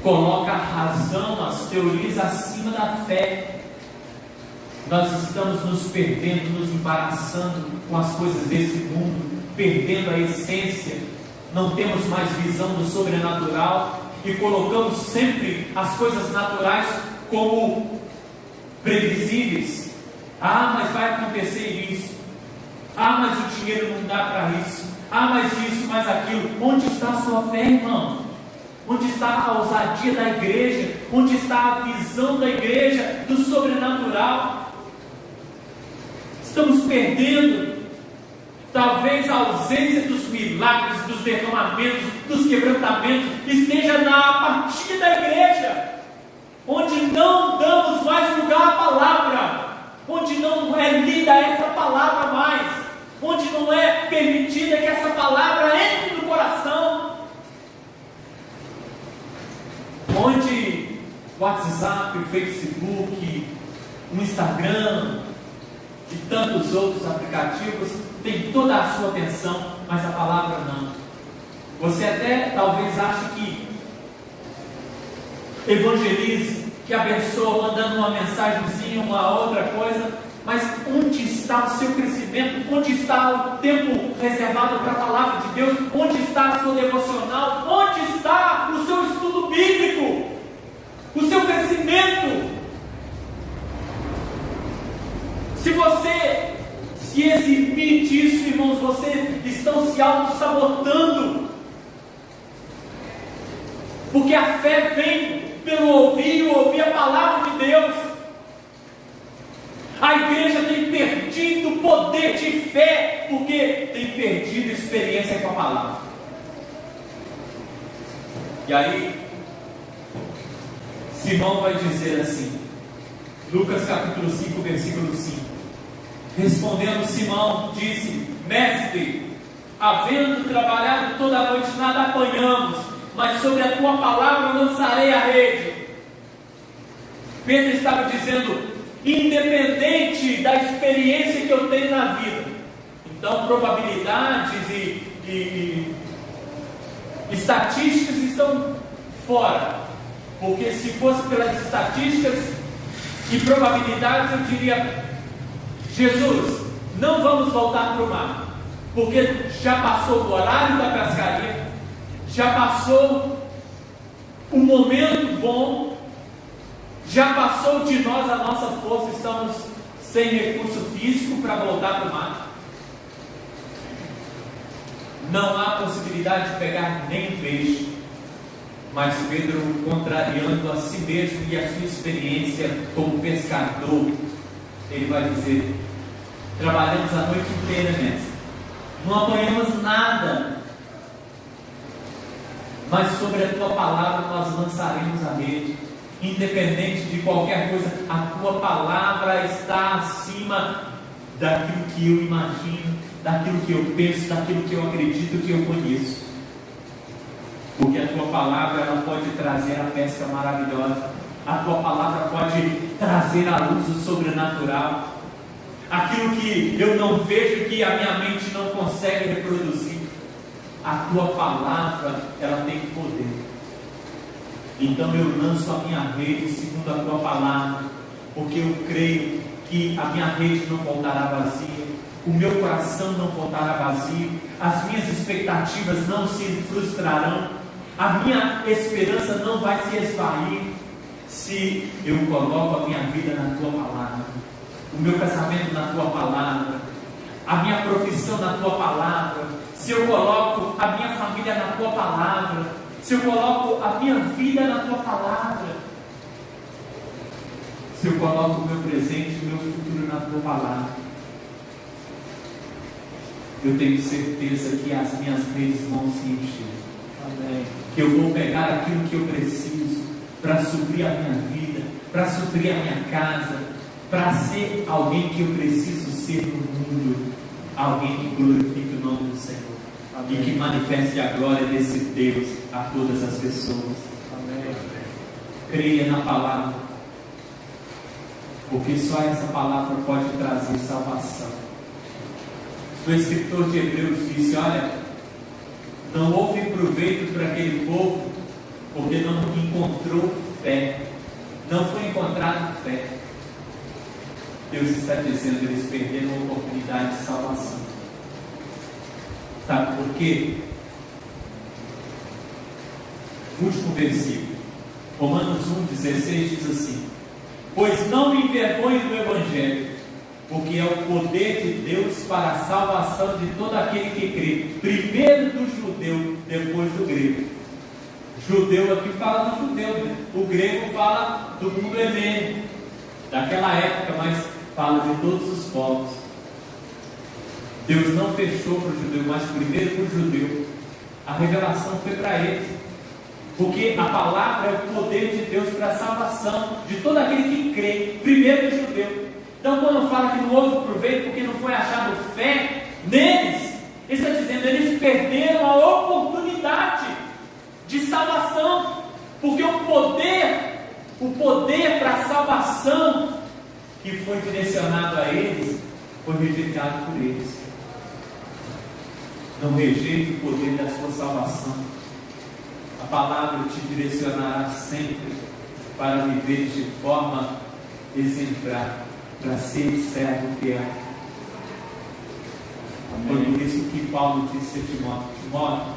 coloca a razão, as teorias acima da fé. Nós estamos nos perdendo, nos embaraçando com as coisas desse mundo, perdendo a essência, não temos mais visão do sobrenatural e colocamos sempre as coisas naturais como previsíveis. Ah, mas vai acontecer isso. Ah, mas o dinheiro não dá para isso. Ah, mas isso, mas aquilo. Onde está a sua fé, irmão? Onde está a ousadia da igreja? Onde está a visão da igreja do sobrenatural? Estamos perdendo. Talvez a ausência dos milagres, dos derramamentos, dos quebrantamentos esteja na partilha da igreja, onde não damos mais lugar à palavra, onde não é lida essa palavra mais, onde não é permitida que essa palavra entre no coração, onde o WhatsApp, o Facebook, o Instagram e tantos outros aplicativos tem toda a sua atenção, mas a palavra não. Você até talvez ache que evangeliza, que abençoa, mandando uma mensagenzinha, uma outra coisa, mas onde está o seu crescimento? Onde está o tempo reservado para a palavra de Deus? Onde está a sua devocional? Onde está o seu estudo bíblico? O seu crescimento? Se você se eximir disso, irmãos, vocês estão se auto-sabotando, porque a fé vem pelo ouvir e ouvir a palavra de Deus. A igreja tem perdido o poder de fé, porque tem perdido experiência com a palavra. E aí Simão vai dizer assim, Lucas capítulo 5, versículo 5. Respondendo Simão, disse: Mestre, havendo trabalhado toda a noite, nada apanhamos, mas sobre a tua palavra lançarei a rede. Pedro estava dizendo, independente da experiência que eu tenho na vida, então probabilidades e estatísticas estão fora, porque se fosse pelas estatísticas e probabilidades, eu diria: Jesus, não vamos voltar para o mar, porque já passou o horário da pescaria, já passou o momento bom, já passou de nós a nossa força, estamos sem recurso físico para voltar para o mar. Não há possibilidade de pegar nem um peixe. Mas Pedro, contrariando a si mesmo e a sua experiência como pescador, ele vai dizer: trabalhamos a noite inteira, mestre, não apanhamos nada, mas sobre a tua palavra nós lançaremos a rede. Independente de qualquer coisa, a tua palavra está acima daquilo que eu imagino, daquilo que eu penso, daquilo que eu acredito, que eu conheço. Porque a tua palavra, ela pode trazer a pesca maravilhosa, a tua palavra pode trazer a luz do sobrenatural, aquilo que eu não vejo, que a minha mente não consegue reproduzir. A tua palavra, ela tem poder. Então eu lanço a minha rede segundo a tua palavra, porque eu creio que a minha rede não voltará vazia, o meu coração não voltará vazio, as minhas expectativas não se frustrarão, a minha esperança não vai se esvair, se eu coloco a minha vida na tua palavra, o meu casamento na tua palavra, a minha profissão na tua palavra, se eu coloco a minha família na tua palavra, se eu coloco a minha vida na tua palavra, se eu coloco o meu presente e o meu futuro na tua palavra, eu tenho certeza que as minhas redes vão se encher. Amém. Que eu vou pegar aquilo que eu preciso para suprir a minha vida, para suprir a minha casa, para ser alguém que eu preciso ser no mundo, alguém que glorifique o nome do Senhor. Amém. E que manifeste a glória desse Deus a todas as pessoas. Amém. Creia na palavra, porque só essa palavra pode trazer salvação. O escritor de Hebreus disse: olha, não houve proveito para aquele povo, porque não encontrou fé, não foi encontrado fé. Deus está dizendo: eles perderam a oportunidade de salvação. Sabe por quê? Último versículo, Romanos 1,16 diz assim: pois não me envergonhe do Evangelho, porque é o poder de Deus para a salvação de todo aquele que crê, primeiro do judeu, depois do grego. Judeu aqui fala do judeu, né? O grego fala do mundo helênico, daquela época, mas fala de todos os povos. Deus não fechou para o judeu, mas primeiro para o judeu. A revelação foi para eles, porque a palavra é o poder de Deus para a salvação de todo aquele que crê, primeiro do judeu. Então, quando fala que não houve proveito porque não foi achado fé neles, ele está dizendo: eles perderam a oportunidade de salvação, porque o poder para a salvação que foi direcionado a eles foi rejeitado por eles. Não rejeite o poder da sua salvação. A palavra te direcionará sempre para viver de forma exemplar, para ser servo fiel. Foi por isso que Paulo disse a Timóteo: Timóteo,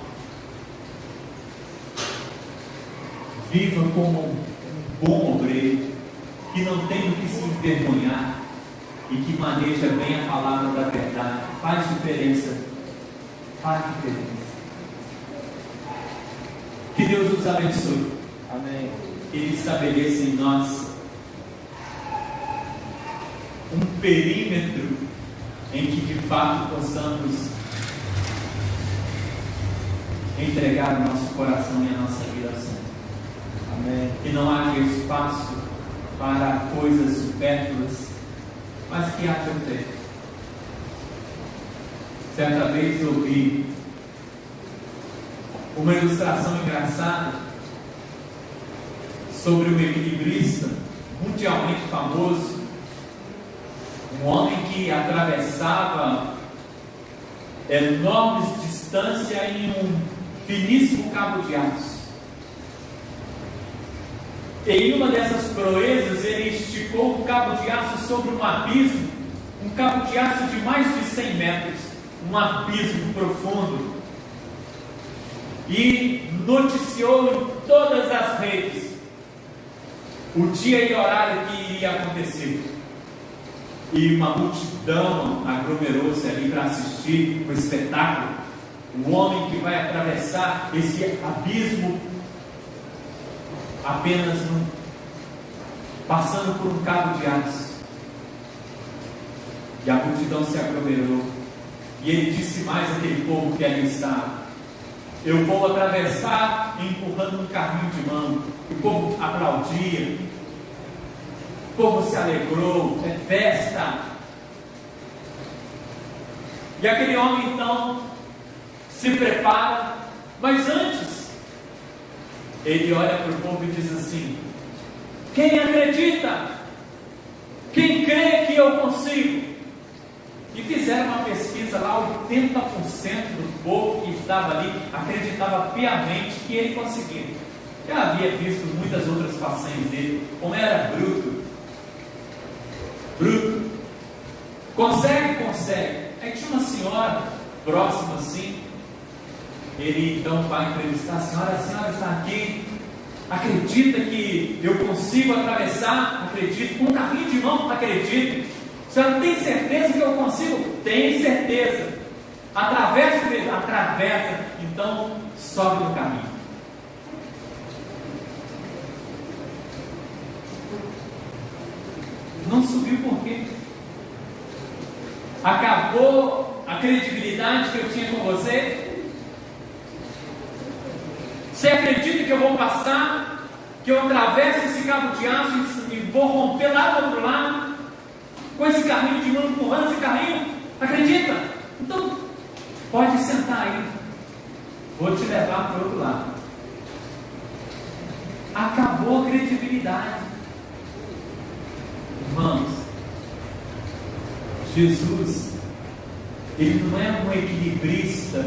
viva como um bom obreiro, que não tem do que se envergonhar e que maneja bem a palavra da verdade. Faz diferença. Faz diferença. Que Deus nos abençoe. Amém. Ele estabeleça em nós um perímetro em que de fato possamos entregar o nosso coração e a nossa vida ao Senhor. Amém. Que não haja espaço para coisas supérfluas, mas que haja fé. Certa vez eu ouvi uma ilustração engraçada sobre um equilibrista mundialmente famoso, um homem que atravessava enormes distâncias em um finíssimo cabo de aço. Em uma dessas proezas, ele esticou um cabo de aço sobre um abismo, um cabo de aço de mais de 100 metros, um abismo profundo, e noticiou em todas as redes o dia e horário que iria acontecer. E uma multidão aglomerou-se ali para assistir o espetáculo. O homem que vai atravessar esse abismo apenas passando por um cabo de aço. E a multidão se aglomerou. E ele disse mais àquele povo que ali estava: eu vou atravessar empurrando um carrinho de mão. O povo aplaudia, o povo se alegrou, é festa. E aquele homem então se prepara, mas antes ele olha para o povo e diz assim: quem acredita? Quem crê que eu consigo? E fizeram uma pesquisa lá, 80% do povo que estava ali acreditava piamente que ele conseguia. Já havia visto muitas outras façanhas dele, como era bruto. Consegue. Aí tinha uma senhora próxima assim. Ele então vai entrevistar a senhora está aqui. Acredita que eu consigo atravessar? Acredito. Com um carrinho de mão? Acredito. A senhora tem certeza que eu consigo? Tem certeza. Atravessa mesmo? Atravessa. Então sobe no carrinho. Não subiu por quê? Acabou a credibilidade que eu tinha com você? Você acredita que eu vou passar? Que eu atravesso esse cabo de aço e vou romper lá do outro lado? Com esse carrinho de mão empurrando esse carrinho? Acredita? Então, pode sentar aí. Vou te levar para o outro lado. Acabou a credibilidade. Irmãos, Jesus, Ele não é um equilibrista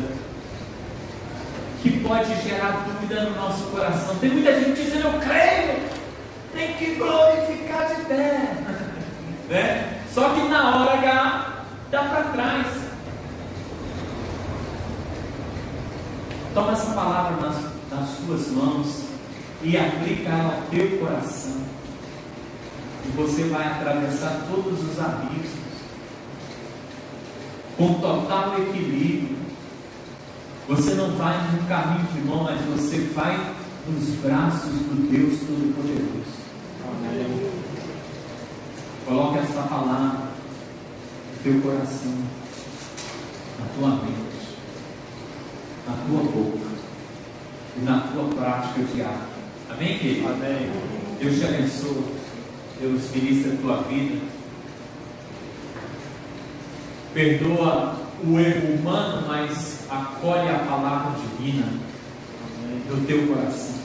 que pode gerar dúvida no nosso coração. Tem muita gente dizendo: eu creio, tem que glorificar de pé. Né? Só que na hora H dá para trás. Toma essa palavra nas suas mãos e aplica ela ao teu coração. E você vai atravessar todos os abismos com total equilíbrio. Você não vai num caminho de mão, mas você vai nos braços do Deus Todo-Poderoso. Amém. Coloque essa palavra no teu coração, na tua mente, na tua boca e na tua prática diária. Amém, querido? Amém. Deus te abençoe. Deus ministra a tua vida. Perdoa o erro humano, mas acolhe a palavra divina no teu coração.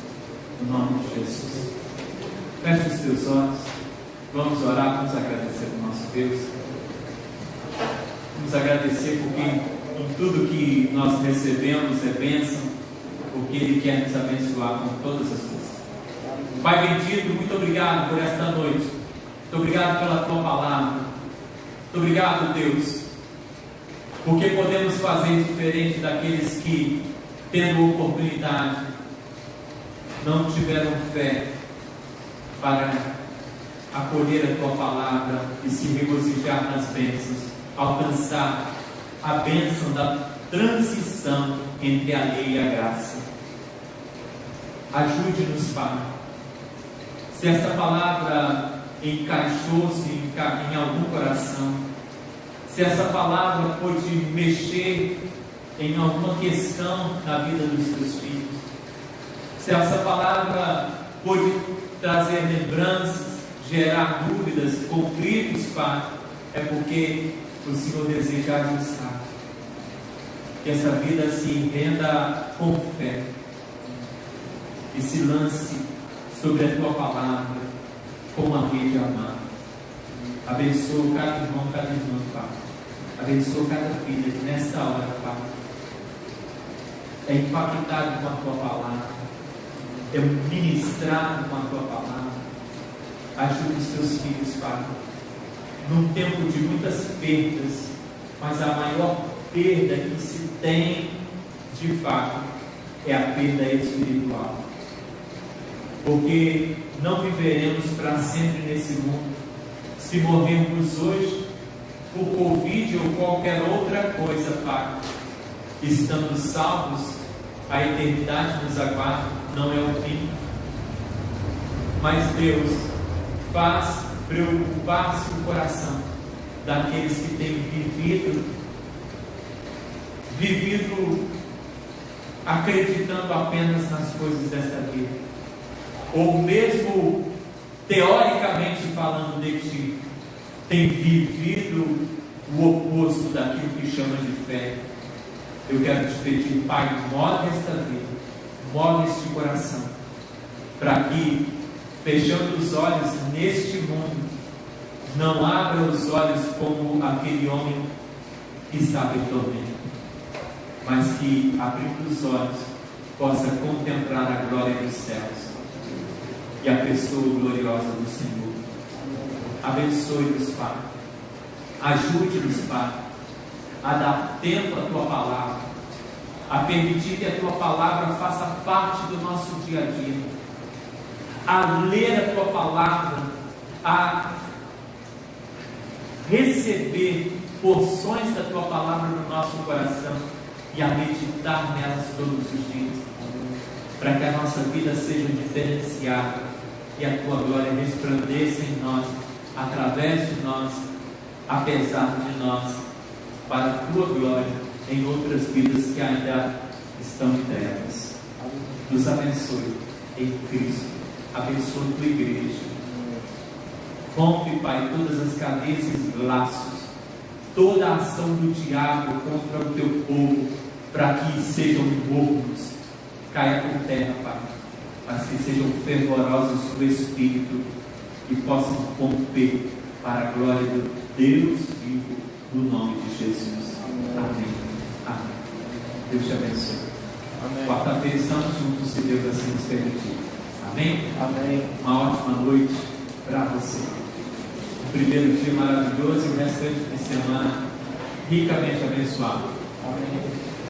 No nome de Jesus. Feche os teus olhos. Vamos orar, vamos agradecer ao nosso Deus. Vamos agradecer porque em tudo que nós recebemos é bênção, porque Ele quer nos abençoar com todas as coisas. Pai bendito, muito obrigado por esta noite. Muito obrigado pela tua palavra. Muito obrigado, Deus, porque podemos fazer diferente daqueles que, tendo oportunidade, não tiveram fé para acolher a tua palavra e se regozijar nas bênçãos, alcançar a bênção da transição entre a lei e a graça. Ajude-nos, Pai. Se essa palavra encaixou-se em algum coração, se essa palavra pôde mexer em alguma questão na vida dos teus filhos, se essa palavra pôde trazer lembranças, gerar dúvidas, conflitos, Pai, é porque o Senhor deseja ajustar. Que essa vida se renda com fé e se lance sobre a tua palavra com uma rede amada. Abençoa cada irmão, cada irmã, Pai. Abençoa cada filha que nesta hora, Pai, é impactado com a tua palavra, é ministrado com a tua palavra. Ajude os teus filhos, Pai, num tempo de muitas perdas, mas a maior perda que se tem, de fato, é a perda espiritual. Porque não viveremos para sempre nesse mundo. Se morrermos hoje por Covid ou qualquer outra coisa, Pai, estando salvos, a eternidade nos aguarda, não é o fim. mas Deus faz preocupar-se o coração daqueles que têm vivido acreditando apenas nas coisas desta vida, ou mesmo teoricamente falando de ti, tem vivido o oposto daquilo que chama de fé. Eu quero te pedir, Pai, move esta vida, move este coração, para que, fechando os olhos neste mundo, não abra os olhos como aquele homem que estava em tormento, mas que, abrindo os olhos, possa contemplar a glória dos céus e a pessoa gloriosa do Senhor. Abençoe-nos, Pai. Ajude-nos, Pai, a dar tempo à Tua palavra, a permitir que a Tua palavra faça parte do nosso dia a dia, a ler a Tua palavra, a receber porções da Tua palavra no nosso coração e a meditar nelas todos os dias, para que a nossa vida seja diferenciada e a Tua glória resplandeça em nós, através de nós, apesar de nós, para a Tua glória em outras vidas que ainda estão em trevas. Nos abençoe em Cristo, abençoe a Tua igreja, rompe, Pai, todas as cadeias e laços, toda a ação do diabo contra o Teu povo, para que sejam mornos, caia por terra, Pai, mas que sejam fervorosos no Espírito e possam romper para a glória do Deus vivo, no nome de Jesus. Amém. Amém. Deus te abençoe. Amém. Quarta-feira estamos juntos, se Deus assim nos permitir. Amém? Amém. Uma ótima noite para você. Um primeiro dia maravilhoso e o restante de semana ricamente abençoado. Amém.